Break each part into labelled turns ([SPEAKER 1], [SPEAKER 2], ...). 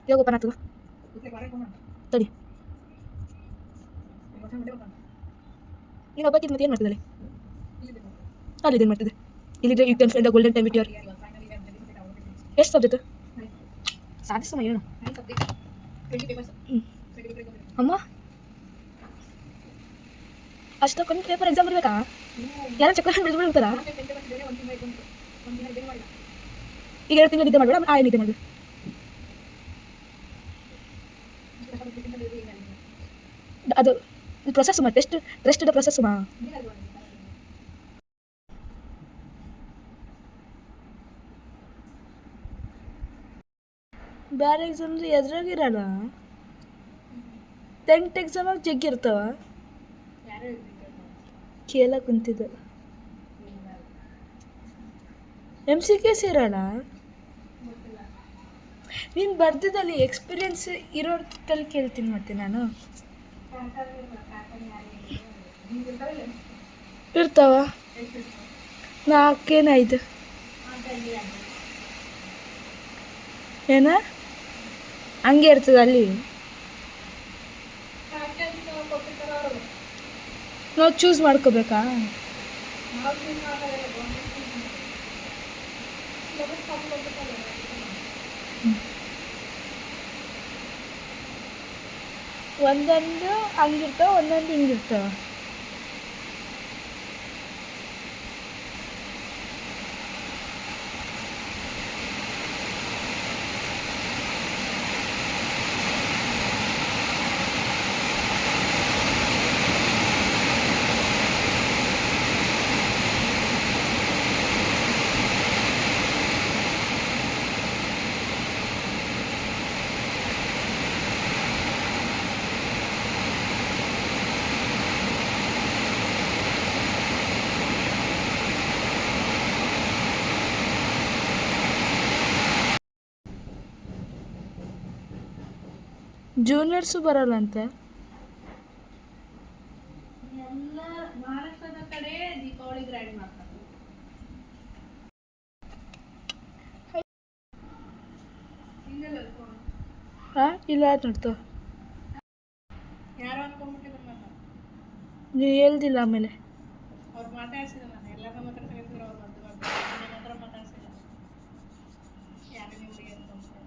[SPEAKER 1] ಇವಾಗ ಓಪನ್ ಆಗ್ತದ ತಡಿ. ನೀನು ಒಬ್ಬಾಕಿದ್ ಮತ್ತೆ ಏನು ಮಾಡ್ತಿದ್ದಲ್ಲಿ ಅಲ್ಲಿ ಇದೇನು ಮಾಡ್ತಿದ್ದೆ ಇಲ್ಲಿದ್ರೆ you can find the golden time with your ಎಷ್ಟು ಸಬ್ಜೆಕ್ಟ್ ಸಾಧಿಸಮ್ಮ ಏನು ಅಮ್ಮ ಅಷ್ಟು ಕಮ್ಮಿ ಪೇಪರ್ ಎಕ್ಸಾಮ್ ಬರಬೇಕಾ ಯಾರು ಚಕ್ಕರ್ ಬಿಡ್ತಾರಾ ಈಗ 2 ತಿಂಗಳು ನಿದ್ದೆ ಮಾಡಬೇಡ ಆ ನಿದ್ದೆ ಮಾಡಬೇಡ ಅದು ಪ್ರೊಸೆಸ್ ಮಾ ಟೆಸ್ಟ್ ದ ಪ್ರೊಸೆಸ್ ಮಾ ಬೇರೆ ಎಕ್ಸಾಮ್ ಎದ್ರಾಗಿರಲ್ಲ 10th ಎಕ್ಸಾಮಾಗ ಜಗ್ಗಿರ್ತಾವ ಕೇಳಕ್ಕೆ ಕುಂತಿದ್ದೆ MCQ ಇರಲ್ಲ ನೀನು ಬರ್ದಿದ್ದಲ್ಲಿ ಎಕ್ಸ್ಪೀರಿಯನ್ಸ್ ಇರೋದಲ್ಲಿ ಕೇಳ್ತೀನಿ ಮತ್ತೆ ನಾನು ಇರ್ತಾವ 4 ಏನ ಹಂಗೆ ಇರ್ತದೆ ಅಲ್ಲಿ ನಾವು ಚೂಸ್ ಮಾಡ್ಕೋಬೇಕಾ ಒಂದೊಂದು ಹಂಗಿರ್ತಾವ ಒಂದೊಂದು ಹಿಂಗಿರ್ತಾವ ಜೂನಿಯರ್ಸು ಬರಲ್ಲಂತೆ
[SPEAKER 2] ಎಲ್ಲ ಮಹಾರಾಷ್ಟ್ರದ ಕಡೆ ದೀಪಾವಳಿ ಗ್ರ್ಯಾಂಡ್ ಮಾಡ್ತಾರೆ
[SPEAKER 1] ಹಾಂ ಇಲ್ಲ ನೋಡ್ತಾವ
[SPEAKER 2] ಯಾರು ಅನ್ಕೊಂಡ್ಬಿಟ್ಟಿದ್ರು
[SPEAKER 1] ನೀವು ಹೇಳ್ದಿಲ್ಲ ಆಮೇಲೆ
[SPEAKER 2] ಅವ್ರು ಮಾತಾಡ್ಸಿಲ್ಲ ನಾನು ಎಲ್ಲರೂ ಮಾತಾಡ್ತಿದ್ರು ಅವ್ರು ಮಾತ್ರ ಮಾತಾಡ್ಸಿಲ್ಲ ಯಾರು ನಿಮಗೆ ಅಂತ 40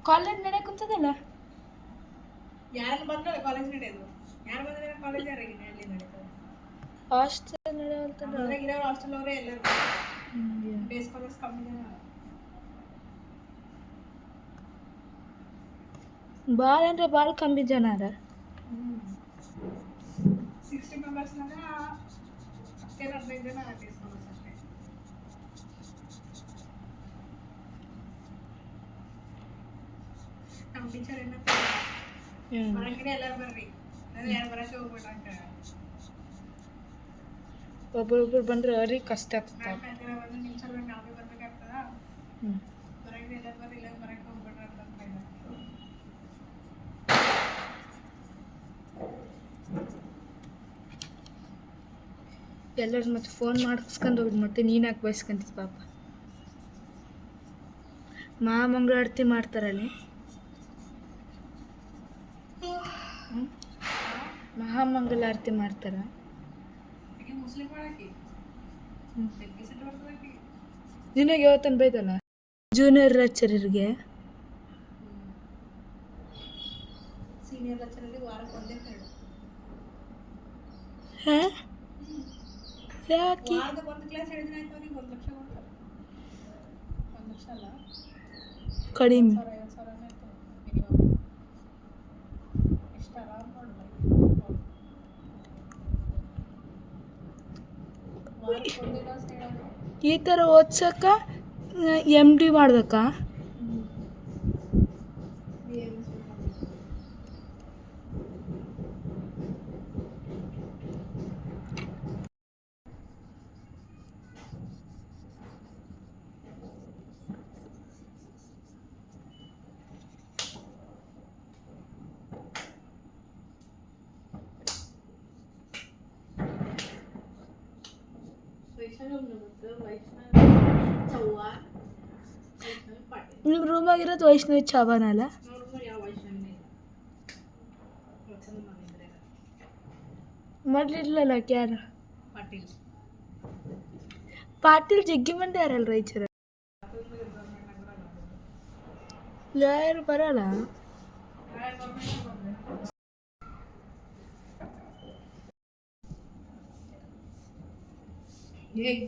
[SPEAKER 1] ಕಾಲೇಜ್ ನಡೆಯಕ್ಕೆ ಕುಂತದಲ್ಲ
[SPEAKER 2] ಯಾರು ಬಂದ್ರೆ ಕಾಲೇಜ್ ನಡೆಯೋದು ಯಾರು ಬಂದ್ರೆ ಕಾಲೇಜ್ ಯಾರಿಗೆ ಎಲ್ಲಿ ನಡೀತದೆ
[SPEAKER 1] ಹಾಸ್ಟೆಲ್ ನಡೆಯಲ್ತಂದ್ರೆ
[SPEAKER 2] ಇರೋ ಹಾಸ್ಟೆಲ್ ಅವರೇ ಎಲ್ಲರೂ ಡೇ ಸ್ಕಾಲರ್ಸ್ ಕಮ್ಮಿ ಜನ
[SPEAKER 1] ಭಾಳ ಅಂದರೆ ಭಾಳ ಕಮ್ಮಿ ಜನ ಅದ
[SPEAKER 2] 60 ಮೆಂಬರ್ಸ್ನಾಗ 10-15 ಜನ ಡೇ ಸ್ಕಾಲರ್ಸ್ ಅಷ್ಟೇ ನಮ್ಮ ಟೀಚರ್ ಬರಂಗಿನ ಎಲ್ಲರೂ ಬರ್ರಿ ಯಾರು ಬರೋಕ್ಕೆ ಹೋಗ್ಬೇಡ ಅಂತ
[SPEAKER 1] ಒಬ್ಬರೊಬ್ರು ಬಂದ್ರೆ ಅವ್ರಿಗೆ ಕಷ್ಟ ಆಗ್ತದೆ
[SPEAKER 2] ಒಂದು ನಿಮಿಷ ನಾವೇ ಬರ್ಬೇಕಾಗ್ತದ ಬರಂಗಿನ ಎಲ್ಲರೂ ಬರ್ರಿ ಇಲ್ಲ ಬರೋಕ್ಕೆ ಹೋಗ್ಬೇಡ್ರಿ ಅಂತ
[SPEAKER 1] ಎಲ್ಲರೂ ಮತ್ತೆ ಫೋನ್ ಮಾಡಿಸ್ಕೊಂಡು ಹೋಗಿ ಮತ್ತೆ ನೀನು ಯಾಕೆ ಬಯಸ್ಕೊಂತಿದ್ದು ಪಾಪ ಮಹಾಮಂಗಳಾರತಿ ಮಾಡ್ತಾರಲ್ಲಿ ಮಹಾಮಂಗಳಾರತಿ ಮಾಡ್ತಾರ ನಿನಗೆ ಯಾವತ್ತನ ಬೈದಲ್ಲ ಜೂನಿಯರ್ ಲೆಕ್ಚರರ್ಗೆ
[SPEAKER 2] ಸೀನಿಯರ್ ಲೆಕ್ಚರಲ್ಲಿ ವಾರಕ್ಕೆ ಒಂದೇ ಪೀರಿಯಡ್
[SPEAKER 1] ಹಾಂ ಯಾಕೆ
[SPEAKER 2] ವಾರಕ್ಕೆ ಒಂದು ಕ್ಲಾಸ್ ಹೇಳಿದ್ರೆ ಆಯ್ತು ಅವ್ರಿಗೆ 1 ಲಕ್ಷ ಕೊಡ್ತಾರೆ 1 ಲಕ್ಷ ಅಲ್ಲ
[SPEAKER 1] ಕಡಿಮೆ
[SPEAKER 2] 50,000 ಆಯ್ತು ಮಿನಿಮಮ್ ಎಷ್ಟು ಆರಾಮ್ ಮಾಡಲ್ಲ ವಾರಕ್ಕೆ ಒಂದೇ ಕ್ಲಾಸ್ ಹೇಳೋದು
[SPEAKER 1] ಈ ಥರ ಓದ್ಸಕ್ಕ MD ಮಾಡ್ಬೇಕಾ
[SPEAKER 2] चव्हाण वैष्णवी पाटील
[SPEAKER 1] ನಿಮ್ಮ ರೂಮಾಗಿರೋದು ವೈಷ್ಣವಿ ಚವಾನ್ ಅಲ್ಲ?
[SPEAKER 2] ನೋಡಿದ್ರು ಯಾವ ವೈಷ್ಣವಿನೇ ಇಲ್ಲ ಪ್ರಸನ್ನ ಮಾಡಿದ್ರೆ
[SPEAKER 1] ಮಾಡ್ಲಿರ್ಲಲ್ಲ ಯಾರು?
[SPEAKER 2] ಪಾಟೀಲ್
[SPEAKER 1] ಪಾಟೀಲ್ ಜಗ್ಗಿ ಮಂದಿ ಯಾರಲ್ಲ ರೈಚರ ಯಾರು ಬರಲ್ಲ.
[SPEAKER 2] ಏಯ್